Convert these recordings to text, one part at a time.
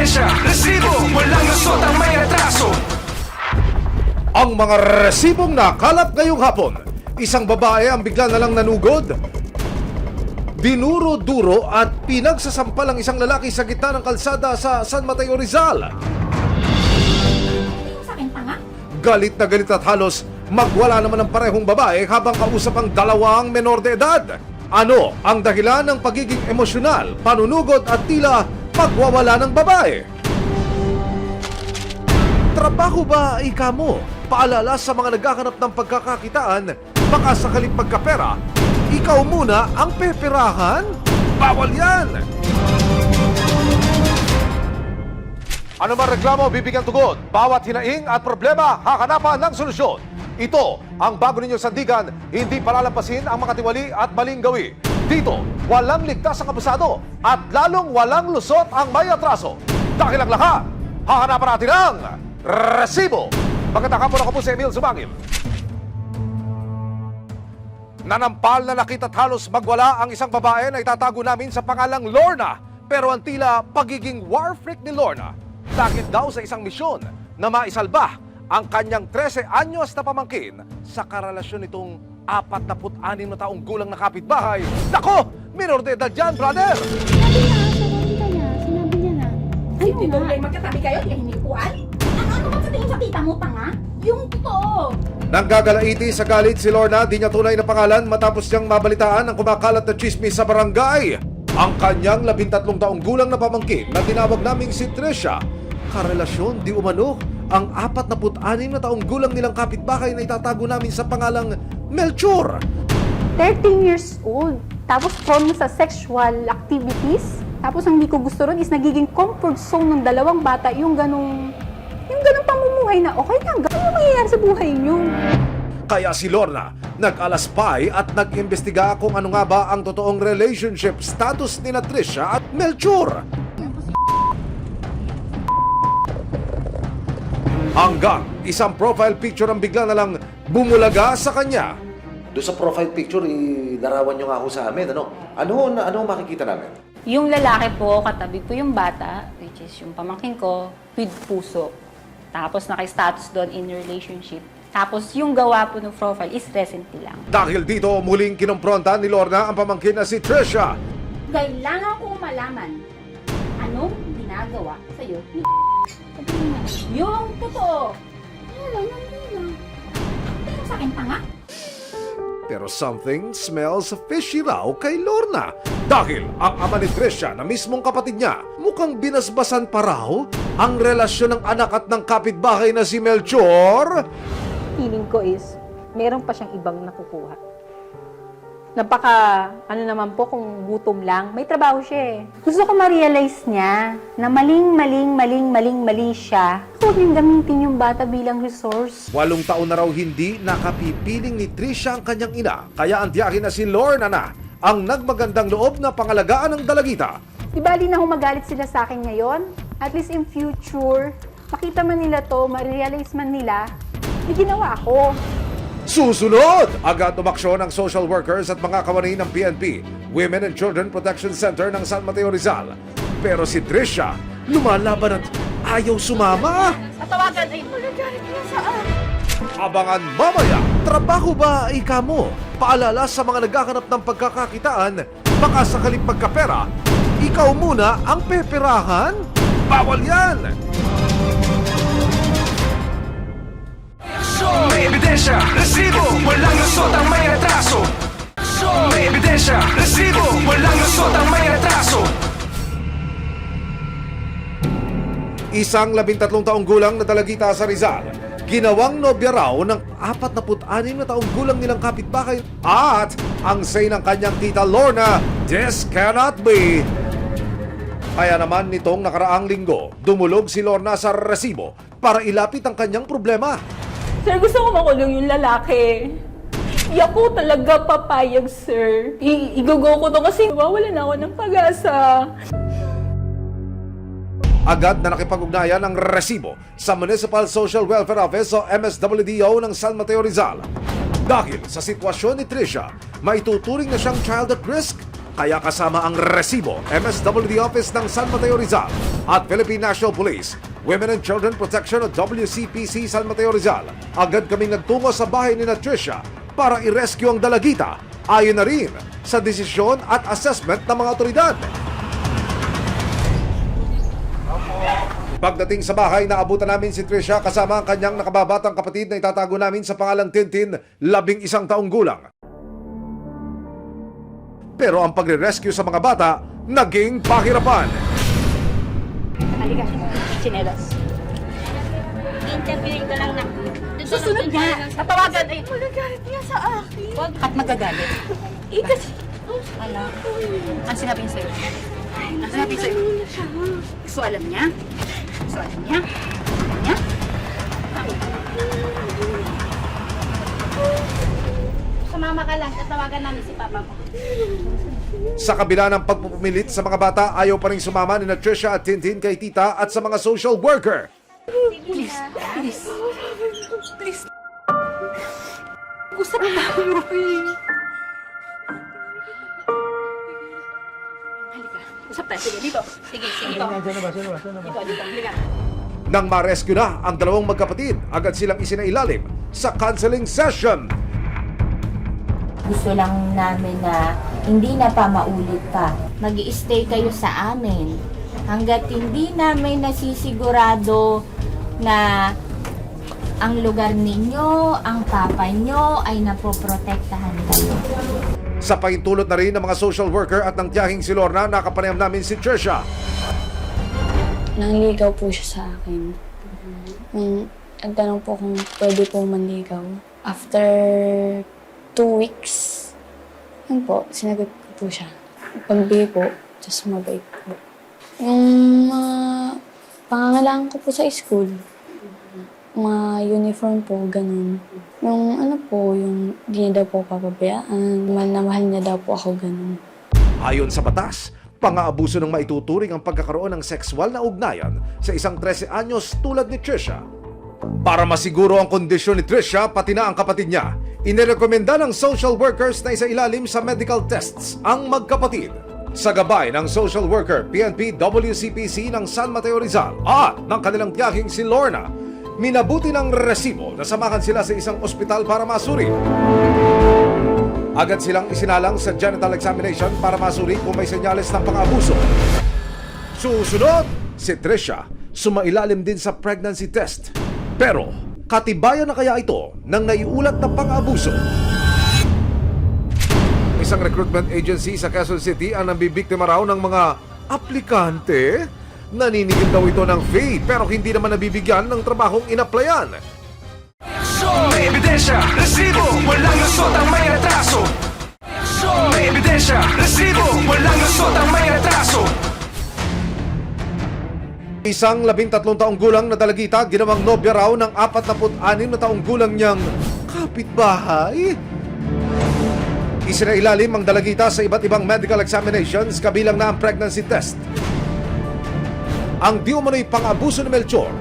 ebidensya, resibo, walang lusot ang may atraso. Ang mga resibong nakalap ngayong hapon. Isang babae ang bigla na lang nanugod. Dinuro-duro at pinagsasampal ang isang lalaki sa gitna ng kalsada sa San Mateo, Rizal. Sa akin tanga? Galit na galit at halos magwala naman ang parehong babae habang kausap ang dalawang menor de edad. Ano ang dahilan ng pagiging emosyonal, panunugod at tila pagwawala ng babae? Trabaho ba ika mo? Paalala sa mga naghahanap ng pagkakakitaan, baka sakaling pagkapera, ikaw muna ang peperahan? Bawal yan! Ano man reklamo, bibigyan tugon. Bawat hinaing at problema, hakanapan ng solusyon. Ito ang bago ninyong sandigan, hindi palalampasin ang makatiwali at maling gawi. Dito, walang ligtas ang abusado at lalong walang lusot ang may atraso. Dahil ang lahat, hahanapan natin ang resibo. Magandang hapon, ako po si Emil Sumangil. Nanampal na nakita at halos magwala ang isang babae na itatago namin sa pangalang Lorna. Pero ang tila pagiging war freak ni Lorna dahil daw sa isang misyon na maisalba ang kanyang 13 anyos na pamangkin sa karelasyon nitong 46 na taong gulang na kapitbahay. Nako! Minor de edad yan, brother! Sinabi niya na. Ay, Ayun Tito, nga. may magkatabi kayo, di hinipuan? Ano ba sa tingin sa tita mo, tanga? Yung totoo. Nanggagalaiti sa galit si Lorna, di niya tunay na pangalan matapos niyang mabalitaan ang kumakalat na chismis sa barangay. Ang kanyang 13 taong gulang na pamangkin na tinawag naming si Trisha. Karelasyon di umano ang 46 na taong gulang nilang kapitbahay na itatago namin sa pangalang Melchor. 13 years old. Tapos prone sa sexual activities. Tapos ang hindi ko gusto ron is nagiging comfort zone ng dalawang bata yung ganong pamumuhay na okay lang. Ano mangyayari sa buhay niyo? Kaya si Lorna nag-alaspay at nag-imbestiga kung ano nga ba ang totoong relationship status ni Trisha at Melchor. Hanggang isang profile picture ang bigla na lang bumulaga sa kanya. Doon sa profile picture, larawan nyo nga ako sa amin. Ano makikita namin? Yung lalaki po, katabi po yung bata, which is yung pamangkin ko, with puso. Tapos naka-status doon in relationship. Tapos yung gawa po ng profile is recently lang. Dahil dito, muling kinompronta ni Lorna ang pamangkin na si Trisha. Kailangan kong malaman anong ginagawa sa'yo ni Sabihin mo, yung totoo. Kaya lang, nandun lang. Tingin sa akin tanga? Pero something smells fishy raw kay Lorna. Dahil ang ama ni Trisha na mismong kapatid niya, mukhang binasbasan pa raw ang relasyon ng anak at ng kapitbahay na si Melchor. Feeling ko is, meron pa siyang ibang nakukuha. Naman po kung gutom lang, may trabaho siya eh. Gusto ko ma-realize niya na mali siya. Huwag niyang gamitin yung bata bilang resource. 8 taon na raw hindi nakapipiling ni Trisha ang kanyang ina. Kaya ang tiyakin na si Lorna na ang nagmagandang loob na pangalagaan ng dalagita. Di bali na humagalit sila sa akin ngayon? At least in future, makita man nila to, ma-realize man nila, may ginawa ako. Susunod! Agad umaksyon ang social workers at mga kawani ng PNP, Women and Children Protection Center ng San Mateo, Rizal. Pero si Trisha, lumalaban at ayaw sumama. Tatawagan ay magagalit na saan? Abangan mamaya, trabaho ba ika mo? Paalala sa mga naghahanap ng pagkakakitaan, baka sakaling pagkapera, ikaw muna ang peperahan? Bawal yan! May ebidensya, resibo, walang lusot ang may atraso. May ebidensya, resibo, walang lusot ang may atraso. Isang 13 taong gulang na dalagita sa Rizal, ginawang nobya raw ng 46 na taong gulang nilang kapitbahay at ang say ng kanyang tita Lorna, this cannot be. Kaya naman nitong nakaraang linggo, dumulog si Lorna sa resibo para ilapit ang kanyang problema. Sir, gusto ko makulong yung lalaki. Di ako talaga papayag, sir. Igogo ko to kasi mawawalan ako ng pag-asa. Agad na nakipag-ugnayan ang resibo sa Municipal Social Welfare Office o MSWDO ng San Mateo, Rizal. Dahil sa sitwasyon ni Trisha, maituturing na siyang child at risk Kaya kasama ang resibo, MSWD Office ng San Mateo Rizal at Philippine National Police, Women and Children Protection o WCPC San Mateo Rizal. Agad kaming nagtungo sa bahay ni Tricia para i-rescue ang dalagita, ayon na rin sa desisyon at assessment ng mga otoridad. Pagdating sa bahay, naabutan namin si Tricia kasama ang kanyang nakababatang kapatid na itatago namin sa pangalang Tintin, 11 taong gulang. Pero ang pagre-rescue sa mga bata, naging pahirapan. Halika, chinelas. Interviewin ko lang na. Susunod nga. Tatawagan. Ay, magagalit niya sa akin. Huwag. At magagalit. Kasi... Ano? Ano sinabi niya sa'yo? Ano sinabi niya sa'yo? Gusto alam niya? Gusto alam niya? Alam niya? Sumama ka lang, tatawagan namin si Papa mo. Sa kabila ng pagpupumilit sa mga bata, ayaw pa rin sumama ni Tricia at Tintin kay tita at sa mga social worker. Please. Please. Please. Gusto na tayo eh. Halika. Usap tayo. Sige, dito. Sige, sige. Dito. Dito. Halika. Nang ma-rescue na ang dalawang magkapatid, agad silang isinailalim sa counseling session. Gusto lang namin na hindi na pa maulit pa. Mag-i-stay kayo sa amin hanggat hindi namin nasisigurado na ang lugar ninyo, ang papa nyo ay napoprotektahan kayo. Sa pahintulot na rin ng mga social worker at ng tiyahing si Lorna, nakapanayam namin si Tricia. Nangligaw po siya sa akin. Nagtanong po kung pwede po manligaw. After 2 weeks, yun po, sinagot ko po siya. Pagbigay po, just mabait po. Yung pangangailangan ko po sa school, mga uniform po, ganun. Yung ano po, yung di niya daw po papabayaan, mahal na mahal niya daw po ako, ganun. Ayon sa batas, pang-aabuso ng maituturing ang pagkakaroon ng sexual na ugnayan sa isang 13 anyos tulad ni Tricia. Para masiguro ang kondisyon ni Tricia, pati na ang kapatid niya, inirekomenda ng social workers na isailalim sa medical tests ang magkapatid. Sa gabay ng social worker, PNP WCPC ng San Mateo Rizal at ng kanilang tiyahing si Lorna, minabuti ng resibo na samahan sila sa isang ospital para masuri. Agad silang isinalang sa genital examination para masuri kung may senyales ng pang-abuso. Susunod, si Tricia sumailalim din sa pregnancy test. Pero, katibayan na kaya ito ng naiulat na pang-abuso? Isang recruitment agency sa Quezon City ang nambibiktima raw ng mga aplikante. Naninigil daw ito ng fee pero hindi naman nabibigyan ng trabahong inaplayan. May ebidensya, resibo, walang lusot ang may atraso. May ebidensya, resibo, walang lusot ang may atraso. Isang 13 taong gulang na dalagita ginawang nobya raw ng 46 na taong gulang niyang kapitbahay. Isinailalim ang dalagita sa iba't ibang medical examinations kabilang na ang pregnancy test. Ang di umano'y pang-abuso ni Melchor,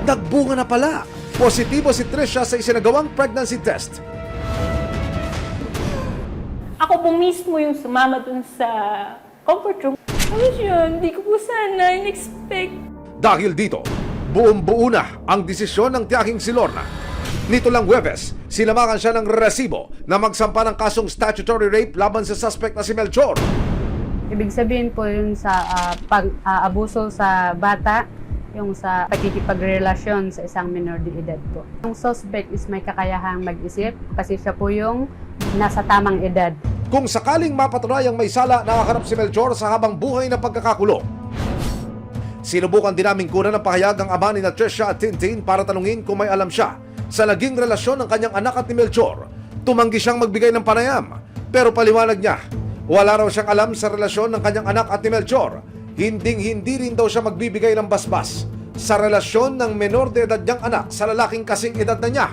nagbunga na pala. Positibo si Tricia sa isinagawang pregnancy test. Ako po mismo yung sumama dun sa comfort room. Tapos yun, hindi ko po sana in-expect. Dahil dito, buong-buo na ang desisyon ng tiyahing si Lorna. Nito lang Huwebes, sinamakan siya ng resibo na magsampa ng kasong statutory rape laban sa suspect na si Melchor. Ibig sabihin po yun sa pag-abuso sa bata, yung sa pakikipagrelasyon sa isang minor de edad po. Yung suspect is may kakayahang mag-isip kasi siya po yung nasa tamang edad. Kung sakaling mapatunayang may sala, nakakarap si Melchor sa habang buhay na pagkakakulong. Sinubukan din namin kunan ng pahayag ang ama ni Tricia at Tintin para tanungin kung may alam siya sa naging relasyon ng kanyang anak at ni Melchor. Tumanggi siyang magbigay ng panayam, pero paliwanag niya, wala raw siyang alam sa relasyon ng kanyang anak at ni Melchor. Hinding-hindi rin daw siya magbibigay ng basbas sa relasyon ng menor de edad niyang anak sa lalaking kasing edad na niya.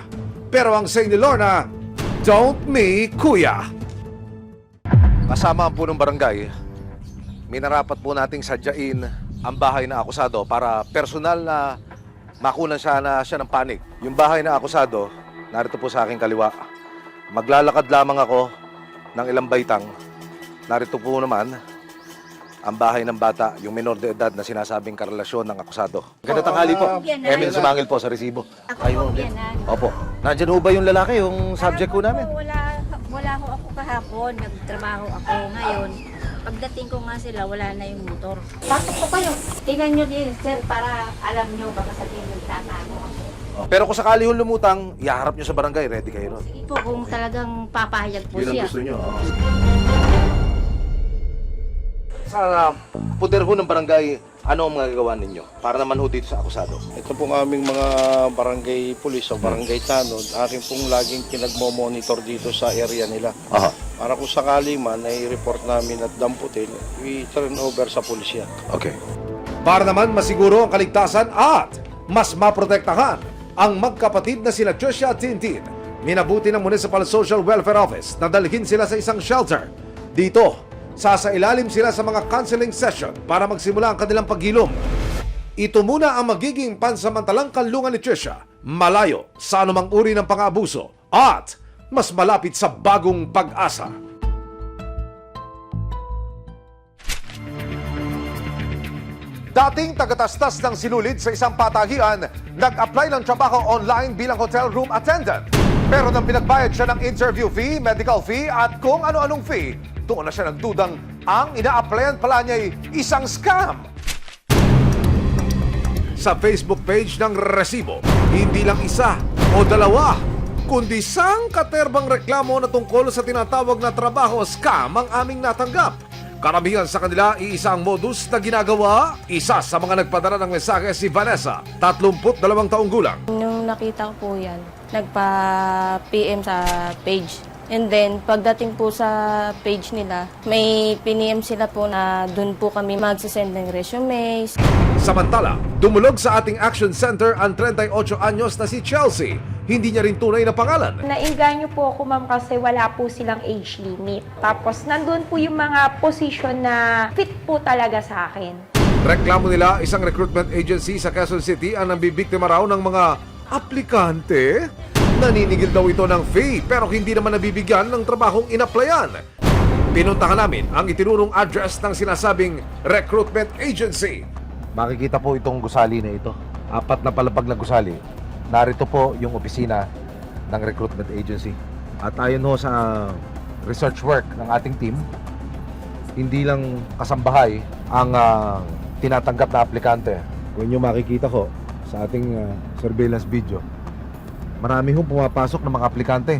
Pero ang say ni Lorna, don't me, kuya. Kasama po ng barangay, minarapat po nating sadyain ang bahay na akusado para personal na makunan siya ng panig. Yung bahay na akusado, narito po sa aking kaliwa. Maglalakad lamang ako ng ilang baitang narito po naman ang bahay ng bata, yung minor de edad na sinasabing karelasyon ng akusado. Ganda tanghali po. Biyanan. Emil Sumangil po sa resibo. Ako Ayun. po, Biyanan. Opo. Nandyan ho ba yung lalaki, yung subject ko namin? Wala ho ako kahapon. Nagtrabaho ako ngayon. Pagdating ko nga sila, wala na yung motor. Pasok po kayo. Tingnan nyo din, sir, para alam nyo baka sabihin yung tama mo. Pero kung sakali yung lumutang, iharap nyo sa barangay, ready kayo ron. Sige po, kung talagang papahayag po Yun ang siya. gusto nyo. Sa puder ho ng barangay, ano ang magagawa ninyo? Para naman ho dito sa akusado. Ito pong aming mga barangay pulis o barangay tanod, aking pong laging pinagmo-monitor dito sa area nila. Aha. Para kung sakali man ay report namin at damputin, we turn over sa pulisya. Okay. Para naman masiguro ang kaligtasan at mas maprotektahan ang magkapatid na sila Joshua at Tintin, minabuti ng Municipal Social Welfare Office na dalhin sila sa isang shelter. Dito, sasailalim sila sa mga counseling session para magsimula ang kanilang paghilom. Ito muna ang magiging pansamantalang kanlungan ni Tricia, malayo sa anumang uri ng pang-aabuso at mas malapit sa bagong pag-asa. Dating tagatastas ng sinulid sa isang patahian, nag-apply ng trabaho online bilang hotel room attendant. Pero nang pinagbayad siya ng interview fee, medical fee at kung ano-anong fee, doon na siya nagdudang ang ina-applyan pala niya'y isang scam. Sa Facebook page ng Resibo, hindi lang isa o dalawa, kundi sangkaterbang reklamo na tungkol sa tinatawag na trabaho scam ang aming natanggap. Karamihan sa kanila, iisa ang modus na ginagawa. Isa sa mga nagpadala ng mensahe si Vanessa, 32 taong gulang. Nung nakita ko po yan, nagpa-PM sa page. And then, pagdating po sa page nila, may piniem sila po na dun po kami magsisend ng resumes. Samantala, dumulog sa ating action center ang 38 anyos na si Chelsea. Hindi niya rin tunay na pangalan. Nainganyo po ako, ma'am, kasi wala po silang age limit. Tapos, nandun po yung mga position na fit po talaga sa akin. Reklamo nila, isang recruitment agency sa Quezon City ang nambibiktima raw ng mga aplikante. Naninigil daw ito ng fee pero hindi naman nabibigyan ng trabahong inaplayan. Pinuntahan namin ang itinurong address ng sinasabing recruitment agency. Makikita po itong gusali na ito. 4 na palapag na gusali. Narito po yung opisina ng recruitment agency. At ayon ho sa research work ng ating team, hindi lang kasambahay ang tinatanggap na aplikante. Kung nyo makikita ko sa ating surveillance video, marami hong pumapasok ng mga aplikante.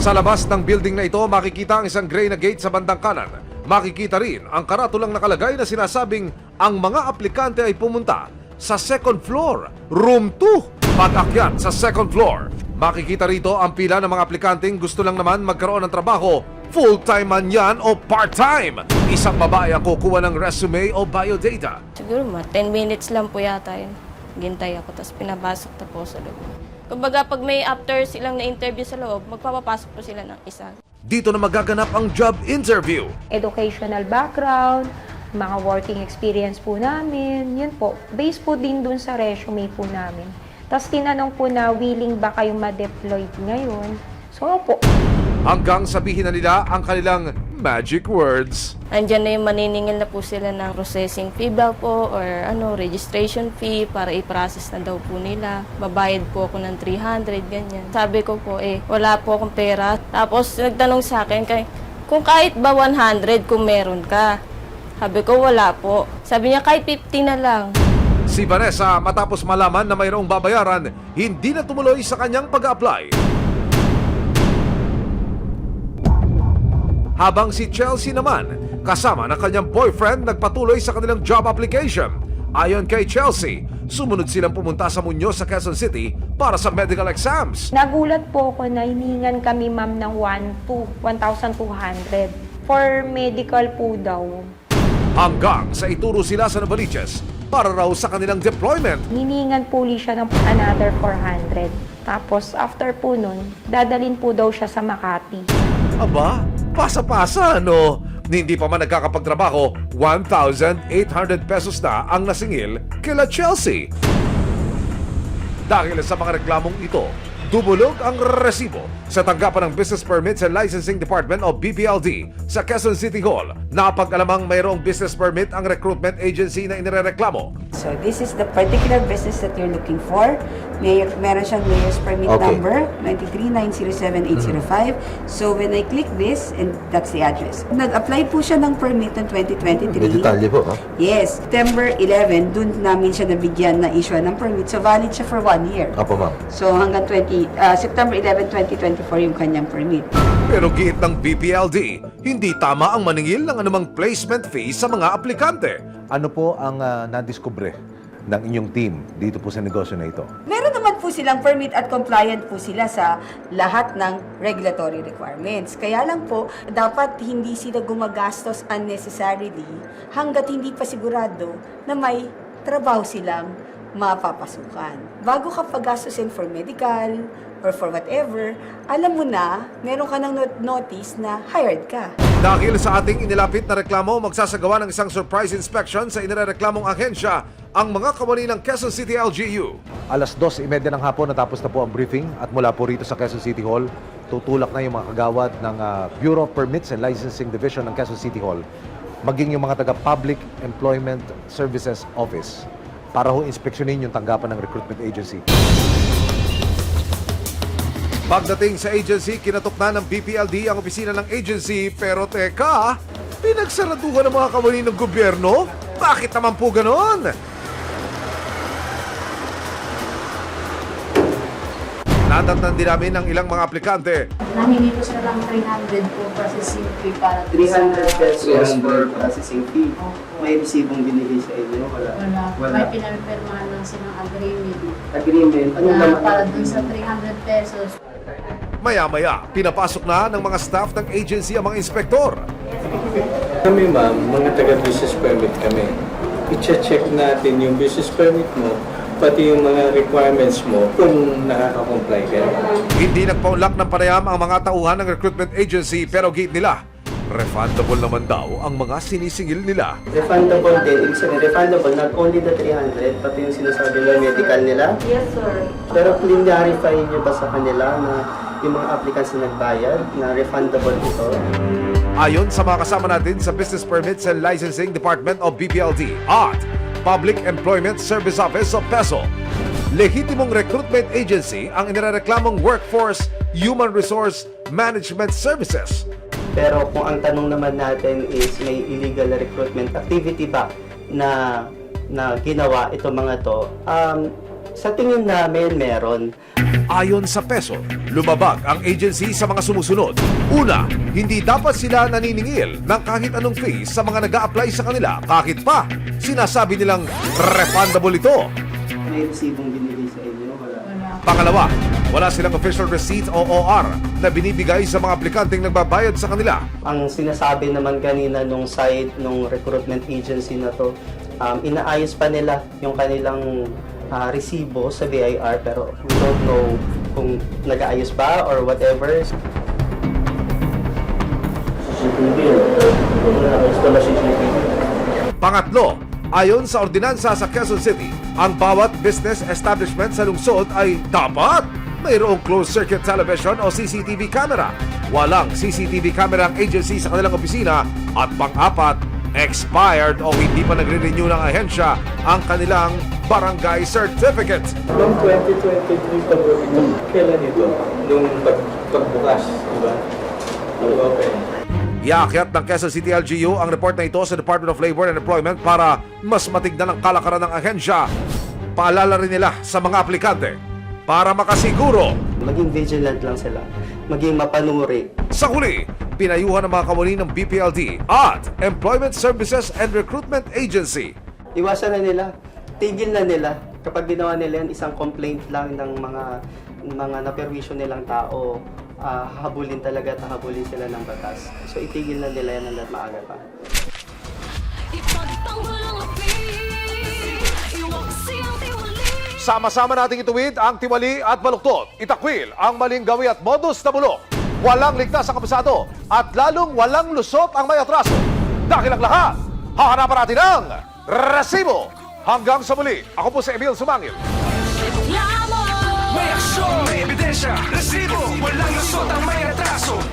Sa labas ng building na ito, makikita ang isang gray na gate sa bandang kanan. Makikita rin ang karatulang nakalagay na sinasabing ang mga aplikante ay pumunta sa second floor, room 2. Pag-akyat sa second floor, makikita rito ang pila ng mga aplikanteng gusto lang naman magkaroon ng trabaho. Full-time man yan o part-time. Isang babae ang kukuha ng resume o biodata. Siguro 10 minutes lang po yata yun. Gintay ako, tapos pinabasok na po sa loob. Kumbaga, pag may after silang na-interview sa loob, magpapapasok po sila ng isa. Dito na magaganap ang job interview. Educational background, mga working experience po namin, yun po. Based po din dun sa resume po namin. Tapos tinanong po na willing ba kayong ma-deploy ngayon. So po. Hanggang sabihin na nila ang kanilang magic words. Andyan na yung maniningil na po sila ng processing fee daw po or registration fee para i-process na daw po nila. Babayad po ako ng 300, ganyan. Sabi ko po, wala po akong pera. Tapos nagtanong sa akin, kung kahit ba 100 kung meron ka. Sabi ko, wala po. Sabi niya, kahit 50 na lang. Si Vanessa, matapos malaman na mayroong babayaran, hindi na tumuloy sa kanyang pag-apply. Habang si Chelsea naman, kasama ng kanyang boyfriend, nagpatuloy sa kanilang job application. Ayon kay Chelsea, sumunod silang pumunta sa Muñoz sa Quezon City para sa medical exams. Nagulat po ako na hiningan kami, ma'am, ng 1,200 for medical po daw. Hanggang sa ituro sila sa Novaliches para raw sa kanilang deployment. Hiningan po siya ng another 400. Tapos after po nun, dadalin po daw siya sa Makati. Aba, pasa-pasa, no? Hindi pa man nagkakapagtrabaho, 1,800 pesos na ang nasingil kila Chelsea. Dahil sa mga reklamong ito, Dumulog ang resibo sa tanggapan ng Business Permits and Licensing Department o BPLD sa Quezon City Hall. Napag-alamang mayroong business permit ang recruitment agency na inireklamo. So this is the particular business that you're looking for. Meron siyang mayor's permit number 93907-805. So when I click this, and that's the address. Nag-apply po siya ng permit ng 2023. May detalye po, ha? Yes, September 11, dun namin siya nabigyan na issue ng permit. So valid siya for 1 year. Apo, ma'am. So hanggang September 11, 2024 yung kanyang permit. Pero giit ng BPLD, hindi tama ang maningil ng anumang placement fee sa mga aplikante. Ano po ang nadiskubre ng inyong team dito po sa negosyo na ito? Meron naman po silang permit at compliant po sila sa lahat ng regulatory requirements. Kaya lang po, dapat hindi sila gumagastos unnecessarily hanggat hindi pa sigurado na may trabaho silang mapapasukan. Bago ka pag-gastusin for medical or for whatever, alam mo na, meron ka ng notice na hired ka. Dahil sa ating inilapit na reklamo, magsasagawa ng isang surprise inspection sa inireklamong ahensya ang mga kawani ng Quezon City LGU. Alas 2:30 ng hapon natapos na po ang briefing at mula po rito sa Quezon City Hall, tutulak na yung mga kagawad ng Bureau of Permits and Licensing Division ng Quezon City Hall, maging yung mga taga Public Employment Services Office para ho inspeksyonin yung tanggapan ng recruitment agency. Pagdating sa agency, kinatok na ng BPLD ang opisina ng agency, pero teka, pinagsaraduhan ng mga kawani ng gobyerno? Bakit naman po ganon? Nadatnan din namin ng ilang mga aplikante. Nahingi ko sila ng 300 po processing fee para 300 pesos for processing fee. May resibong binigay sa inyo? Wala. May pinapirmahan lang silang agreement. Agreement? Anong Na naman? para dun sa 300 pesos. Maya-maya, pinapasok na ng mga staff ng agency ang mga inspektor. Kami ma'am, mga taga-business permit kami. I-check natin yung business permit mo, pati yung mga requirements mo kung nakaka-comply ka. Hindi nagpaunlak ng panayam ang mga tauhan ng recruitment agency pero gate nila, refundable naman daw ang mga sinisingil nila. Refundable din. Ibig sabihin, refundable not only the 300, pati yung sinasabi ng medical nila. Yes, sir. Pero clarify nyo ba sa kanila na yung mga applicants na nagbayad na refundable ito? Ayon sa mga kasama natin sa Business Permits and Licensing Department of BPLD at Public Employment Service Office of PESO, lehitimong recruitment agency ang inireklamong Workforce Human Resource Management Services. Pero kung ang tanong naman natin is may illegal recruitment activity ba na ginawa itong mga to, sa tingin namin meron. Ayon sa PESO, lumabag ang agency sa mga sumusunod. Una, hindi dapat sila naniningil ng kahit anong fee sa mga nag-a-apply sa kanila kahit pa sinasabi nilang refundable ito. May resibong binigay sa inyo? Wala. Pangalawa, wala silang official receipt o OR na binibigay sa mga aplikanteng nagbabayad sa kanila. Ang sinasabi naman kanina nung side nung recruitment agency na to, inaayos pa nila yung kanilang resibo sa BIR pero we don't know kung nag-aayos ba or whatever. Pangatlo, ayon sa ordinansa sa Quezon City, ang bawat business establishment sa lungsod ay dapat mayroong closed-circuit television o CCTV camera. Walang CCTV camera ang agency sa kanilang opisina at pang-apat, expired o hindi pa nagre-renew ng ahensya ang kanilang barangay certificate. Noong 2023 pa bro ito, kailan ito? Nung pagbukas, di ba? Okay. Iakyat ng Quezon City LGU ang report na ito sa Department of Labor and Employment para mas matignan ang kalakaran ng ahensya. Paalala rin nila sa mga aplikante para makasiguro. Maging vigilant lang sila, maging mapanuri. Sa huli, pinayuhan ng mga kawani ng BPLD at Employment Services and Recruitment Agency. Iwasan na nila, tigil na nila. Kapag ginawa nila yan, isang complaint lang ng mga naperwisyo nilang tao, habulin talaga at habulin sila ng batas. So itigil na nila yan hanggat maaga pa. Sama-sama nating ituwid ang tiwali at baluktot. Itakwil ang maling gawi at modus na bulok. Walang ligtas ang kabisado at lalong walang lusot ang may atraso. Dahil ang lahat, hahanapan natin ang resibo. Hanggang sa muli, ako po si Emil Sumangil. May aksyon! May ebidensya, resibo, walang lusot ang may atraso.